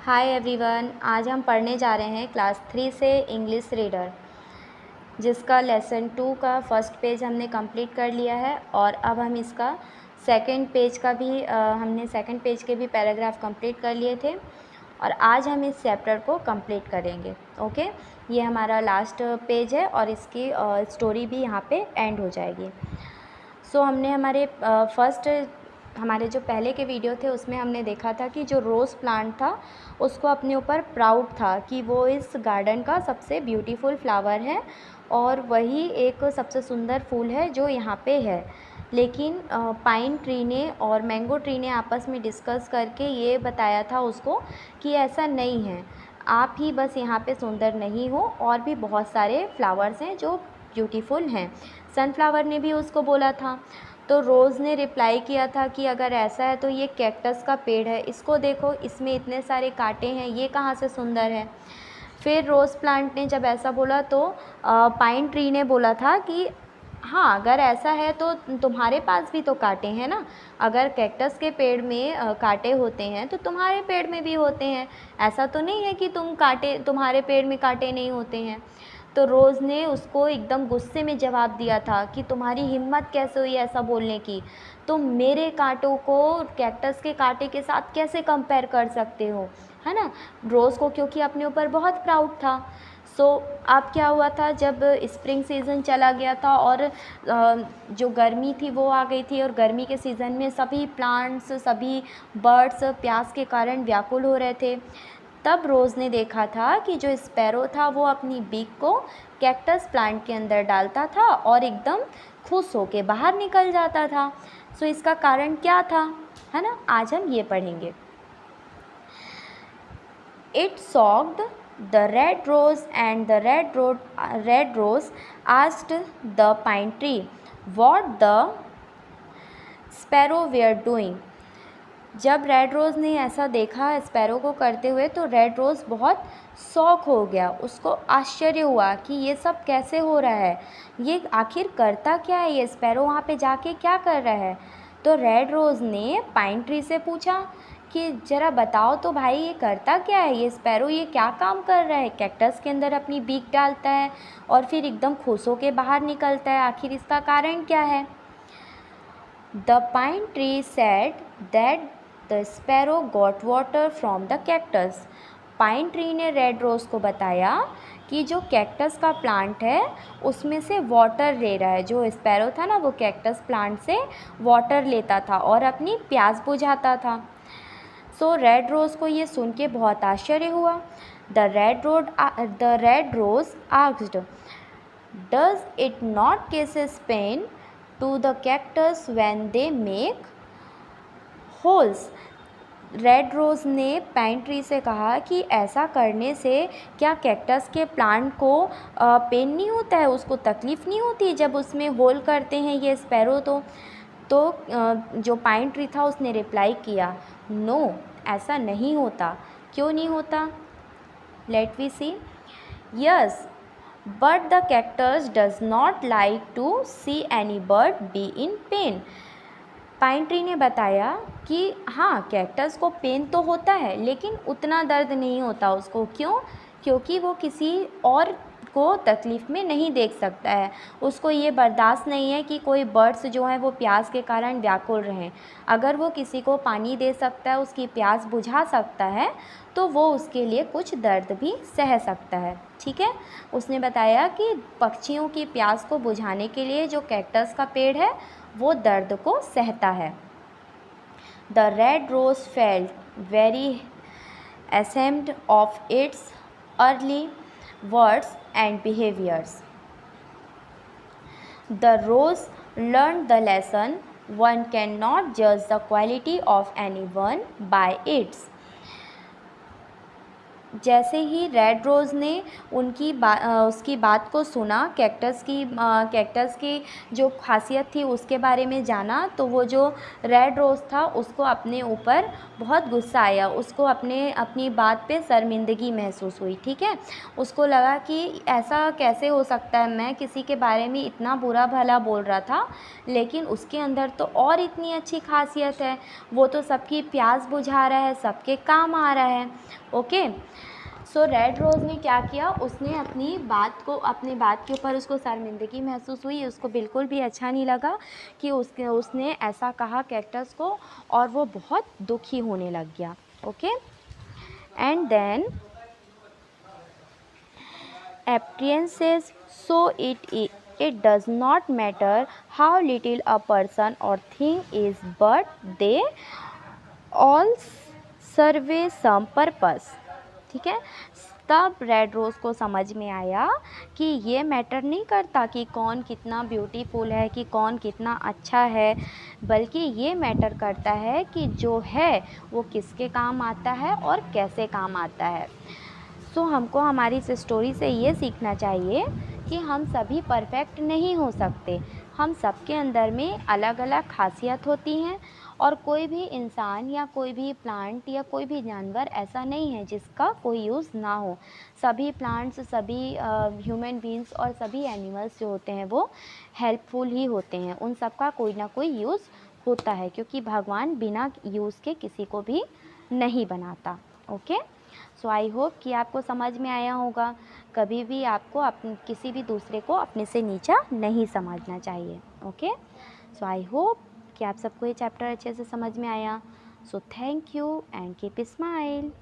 Hi everyone, आज हम पढ़ने जा रहे हैं क्लास 3 से इंग्लिश रीडर, जिसका लेसन 2 का फर्स्ट पेज हमने कंप्लीट कर लिया है और अब हम इसका सेकंड पेज का भी हमने सेकंड पेज के भी पैराग्राफ कंप्लीट कर लिए थे और आज हम इस चैप्टर को कंप्लीट करेंगे। ओके, ये हमारा लास्ट पेज है और इसकी स्टोरी भी यहाँ पे एंड हो जाएगी। सो हमने हमारे जो पहले के वीडियो थे उसमें हमने देखा था कि जो रोज़ प्लांट था उसको अपने ऊपर प्राउड था कि वो इस गार्डन का सबसे ब्यूटीफुल फ्लावर है और वही एक सबसे सुंदर फूल है जो यहाँ पे है। लेकिन पाइन ट्री ने और मैंगो ट्री ने आपस में डिस्कस करके ये बताया था उसको कि ऐसा नहीं है, आप ही बस यहाँ पे सुंदर नहीं हो, और भी बहुत सारे फ्लावर्स हैं जो ब्यूटीफुल हैं। सनफ्लावर ने भी उसको बोला था। तो रोज़ ने रिप्लाई किया था कि अगर ऐसा है तो ये कैक्टस का पेड़ है, इसको देखो, इसमें इतने सारे कांटे हैं, ये कहाँ से सुंदर है। फिर रोज़ प्लांट ने जब ऐसा बोला तो पाइन ट्री ने बोला था कि हाँ, अगर ऐसा है तो तुम्हारे पास भी तो कांटे हैं ना, अगर कैक्टस के पेड़ में कांटे होते हैं तो तुम्हारे पेड़ में भी होते हैं, ऐसा तो नहीं है कि तुम्हारे पेड़ में कांटे नहीं होते हैं। तो रोज़ ने उसको एकदम गुस्से में जवाब दिया था कि तुम्हारी हिम्मत कैसे हुई ऐसा बोलने की, तुम मेरे कांटों को कैक्टस के कांटे के साथ कैसे कंपेयर कर सकते हो, है ना। रोज़ को क्योंकि अपने ऊपर बहुत प्राउड था। अब क्या हुआ था, जब स्प्रिंग सीज़न चला गया था और जो गर्मी थी वो आ गई थी और गर्मी के सीज़न में सभी प्लांट्स, सभी बर्ड्स प्यास के कारण व्याकुल हो रहे थे। तब रोज़ ने देखा था कि जो स्पैरो था वो अपनी बीक को कैक्टस प्लांट के अंदर डालता था और एकदम खुश होके बाहर निकल जाता था। इसका कारण क्या था, है ना, आज हम ये पढ़ेंगे। It shocked the red rose, and the red rose asked the pine tree what the sparrow were doing. जब रेड रोज़ ने ऐसा देखा स्पैरो को करते हुए तो रेड रोज़ बहुत शॉक हो गया, उसको आश्चर्य हुआ कि ये सब कैसे हो रहा है, ये आखिर करता क्या है, ये स्पैरो वहाँ पे जाके क्या कर रहा है। तो रेड रोज़ ने पाइन ट्री से पूछा कि ज़रा बताओ तो भाई, ये करता क्या है, ये स्पैरो ये क्या काम कर रहा है, कैक्टस के अंदर अपनी बीक डालता है और फिर एकदम खुश होके बाहर निकलता है, आखिर इसका कारण क्या है। The pine tree said that the sparrow got water from the cactus. Pine tree ने रेड रोज़ को बताया कि जो कैक्टस का प्लांट है उसमें से वाटर ले रहा है, जो स्पैरो था ना वो कैक्टस प्लांट से वाटर लेता था और अपनी प्यास बुझाता था। रेड रोज़ को ये सुन के बहुत आश्चर्य हुआ। The red rose asked, does it not causes pain to the cactus when they make holes. Red rose ने पाइन ट्री से कहा कि ऐसा करने से क्या कैक्टस के प्लांट को पेन नहीं होता है, उसको तकलीफ़ नहीं होती जब उसमें होल करते हैं ये स्पैरो। तो जो पाइन ट्री था उसने रिप्लाई किया, नो, ऐसा नहीं होता। क्यों नहीं होता, let we see. Yes, but the cactus does not like to see any bird be in pain. Pine tree ने बताया कि हाँ, कैक्टस को पेन तो होता है लेकिन उतना दर्द नहीं होता उसको। क्यों? क्योंकि वो किसी और को तकलीफ़ में नहीं देख सकता है, उसको ये बर्दाश्त नहीं है कि कोई बर्ड्स जो हैं वो प्यास के कारण व्याकुल रहें। अगर वो किसी को पानी दे सकता है, उसकी प्यास बुझा सकता है, तो वो उसके लिए कुछ दर्द भी सह सकता है। ठीक है, उसने बताया कि पक्षियों की प्यास को बुझाने के लिए जो कैक्टस का पेड़ है वो दर्द को सहता है। The red rose felt very ashamed of its early words and behaviors. The rose learned the lesson, one cannot judge the quality of anyone by its जैसे ही रेड रोज़ ने उसकी बात को सुना, कैक्टस की जो खासियत थी उसके बारे में जाना, तो वो जो रेड रोज़ था उसको अपने ऊपर बहुत गुस्सा आया, उसको अपनी बात पे शर्मिंदगी महसूस हुई, ठीक है। उसको लगा कि ऐसा कैसे हो सकता है, मैं किसी के बारे में इतना बुरा भला बोल रहा था, लेकिन उसके अंदर तो और इतनी अच्छी खासियत है, वो तो सबकी प्यास बुझा रहा है, सबके काम आ रहा है। ओके। सो रेड रोज़ ने क्या किया, उसने अपनी बात के ऊपर उसको शर्मिंदगी महसूस हुई, उसको बिल्कुल भी अच्छा नहीं लगा कि उसने ऐसा कहा कैक्टस को, और वो बहुत दुखी होने लग गया। Okay. And then Appian says, so it does not matter how little a person or thing is, but they all serve some purpose. ठीक है। तब रेड रोज़ को समझ में आया कि ये मैटर नहीं करता कि कौन कितना ब्यूटीफुल है, कि कौन कितना अच्छा है, बल्कि ये मैटर करता है कि जो है वो किसके काम आता है और कैसे काम आता है। सो हमको हमारी इस स्टोरी से ये सीखना चाहिए कि हम सभी परफेक्ट नहीं हो सकते, हम सबके अंदर में अलग अलग खासियत होती हैं, और कोई भी इंसान या कोई भी प्लांट या कोई भी जानवर ऐसा नहीं है जिसका कोई यूज़ ना हो। सभी प्लांट्स, सभी ह्यूमन बीइंग्स और सभी एनिमल्स जो होते हैं वो हेल्पफुल ही होते हैं, उन सब का कोई ना कोई यूज़ होता है, क्योंकि भगवान बिना यूज़ के किसी को भी नहीं बनाता। ओके। सो आई होप कि आपको समझ में आया होगा। कभी भी आपको किसी भी दूसरे को अपने से नीचा नहीं समझना चाहिए। ओके। सो आई होप कि आप सबको ये चैप्टर अच्छे से समझ में आया। So thank you and keep smile.